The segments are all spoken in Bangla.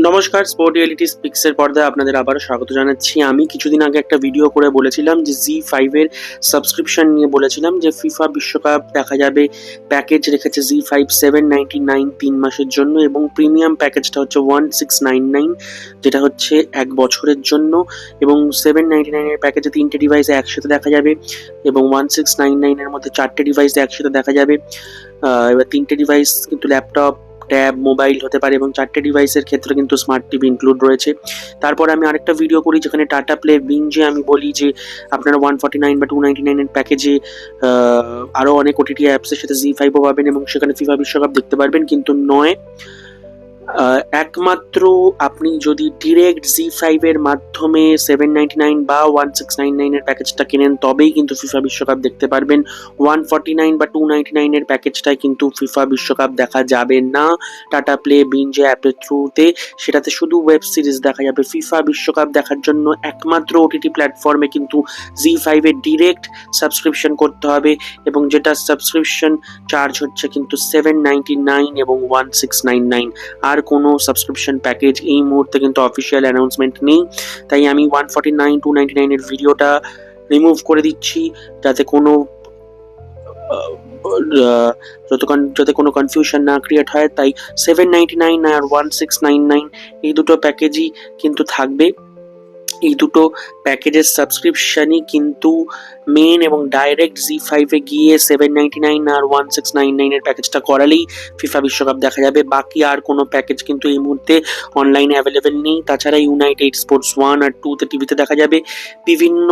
নমস্কার, স্পোর্ট রিয়েলিটি স্পিক্সের পর্দায় আপনাদের আবারও স্বাগত জানাচ্ছি। আমি কিছুদিন আগে একটা ভিডিও করে বলেছিলাম যে জি5 এর সাবস্ক্রিপশন নিয়ে বলেছিলাম যে ফিফা বিশ্বকাপ দেখা যাবে। প্যাকেজ রেখেছে জি5 799 3 মাসের জন্য এবং প্রিমিয়াম প্যাকেজটা হচ্ছে 1699, যেটা হচ্ছে 1 বছরের জন্য। এবং 799 এর প্যাকেজে 3টে ডিভাইস একসাথে দেখা যাবে এবং 1699 এর মধ্যে 4টে ডিভাইস একসাথে দেখা যাবে। এবার 3টে ডিভাইস কিন্তু ল্যাপটপ, ট্যাব, মোবাইল হতে পারে এবং 4টে ডিভাইসের ক্ষেত্রে কিন্তু স্মার্ট টিভি ইনক্লুড রয়েছে। তারপর আমি আরেকটা ভিডিও করি যেখানে টাটা প্লে বিঞ্জে আমি বলি যে আপনারা 149 বা 299 এর প্যাকেজে আরও অনেক ওটিটি অ্যাপসের সাথে জি5ও পাবেন এবং সেখানে ফিফা বিশ্বকাপ দেখতে পারবেন, কিন্তু নয়। একমাত্র আপনি যদি ডিরেক্ট জি5 এর মাধ্যমে 799 বা 1699 এর প্যাকেজটা কেনেন তবেই কিন্তু ফিফা বিশ্বকাপ দেখতে পারবেন। 149 বা 299 এর প্যাকেজটায় কিন্তু ফিফা বিশ্বকাপ দেখা যাবে না টাটা প্লে বিঞ্জে অ্যাপের থ্রুতে। সেটাতে শুধু ওয়েব সিরিজ দেখা যাবে। ফিফা বিশ্বকাপ দেখার জন্য একমাত্র ওটিটি প্ল্যাটফর্মে কিন্তু জি5 এর ডিরেক্ট সাবস্ক্রিপশন করতে হবে এবং যেটা সাবস্ক্রিপশন চার্জ হচ্ছে কিন্তু 799 এবং 1699। আর কোনো সাবস্ক্রিপশন প্যাকেজ এই মুহূর্তে কিন্তু অফিসিয়াল অ্যানাউন্সমেন্ট নেই, তাই আমি 149 299 এর ভিডিওটা রিমুভ করে দিচ্ছি যাতে কোনো যাতে কোনো কনফিউশন না ক্রিয়েট হয়। তাই 799 আর 1699 এই দুটো প্যাকেজই কিন্তু থাকবে। এই দুটো প্যাকেজের সাবস্ক্রিপশনই কিন্তু মেন এবং ডাইরেক্ট জি5 এ গিয়ে 799 আর 1699 এর প্যাকেজটা করালেই ফিফা বিশ্বকাপ দেখা যাবে। বাকি আর কোনো প্যাকেজ কিন্তু এই মুহূর্তে অনলাইনে অ্যাভেলেবেল নেই। তাছাড়া ইউনাইটেড স্পোর্টস 1 আর 2 টিভিতে দেখা যাবে। বিভিন্ন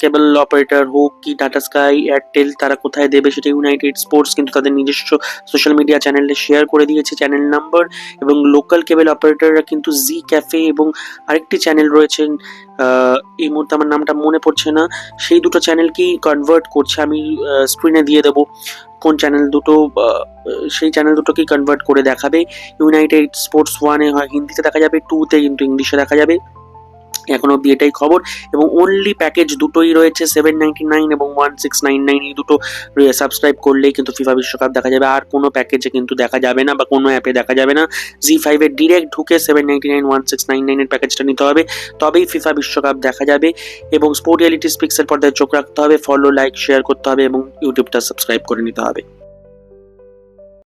কেবল অপারেটর হোক কি টাটা স্কাই, এয়ারটেল, তারা কোথায় দেবে সেটা ইউনাইটেড স্পোর্টস কিন্তু তাদের নিজস্ব সোশ্যাল মিডিয়া চ্যানেলে শেয়ার করে দিয়েছে চ্যানেল নাম্বার। এবং লোকাল কেবল অপারেটররা কিন্তু জি ক্যাফে এবং আরেকটি চ্যানেল রয়েছেন, এই মুহূর্তে আমার নামটা মনে পড়ছে না, সেই দুটো চ্যানেলকেই কনভার্ট করছে। আমি স্ক্রিনে দিয়ে দেবো কোন চ্যানেল দুটো, সেই চ্যানেল দুটোকেই কনভার্ট করে দেখাবে। ইউনাইটেড স্পোর্টস 1-এ হয় হিন্দিতে দেখা যাবে, 2-তে কিন্তু ইংলিশে দেখা যাবে। এখন অব্দি এটাই খবর এবং অনলি প্যাকেজ দুটোই রয়েছে 799 এবং 1699। এই দুটো সাবস্ক্রাইব করলেই কিন্তু ফিফা বিশ্বকাপ দেখা যাবে। আর কোনো প্যাকেজে কিন্তু দেখা যাবে না বা কোনো অ্যাপে দেখা যাবে না। জি5 এর ডিরেক্ট ঢুকে 799 1699 এর প্যাকেজটা নিতে হবে, তবেই ফিফা বিশ্বকাপ দেখা যাবে। এবং স্পোর্ট রিয়েলিটি স্পিক্সের পর্দায় চোখ রাখতে হবে, ফলো, লাইক, শেয়ার করতে হবে এবং ইউটিউবটা সাবস্ক্রাইব করে নিতে হবে।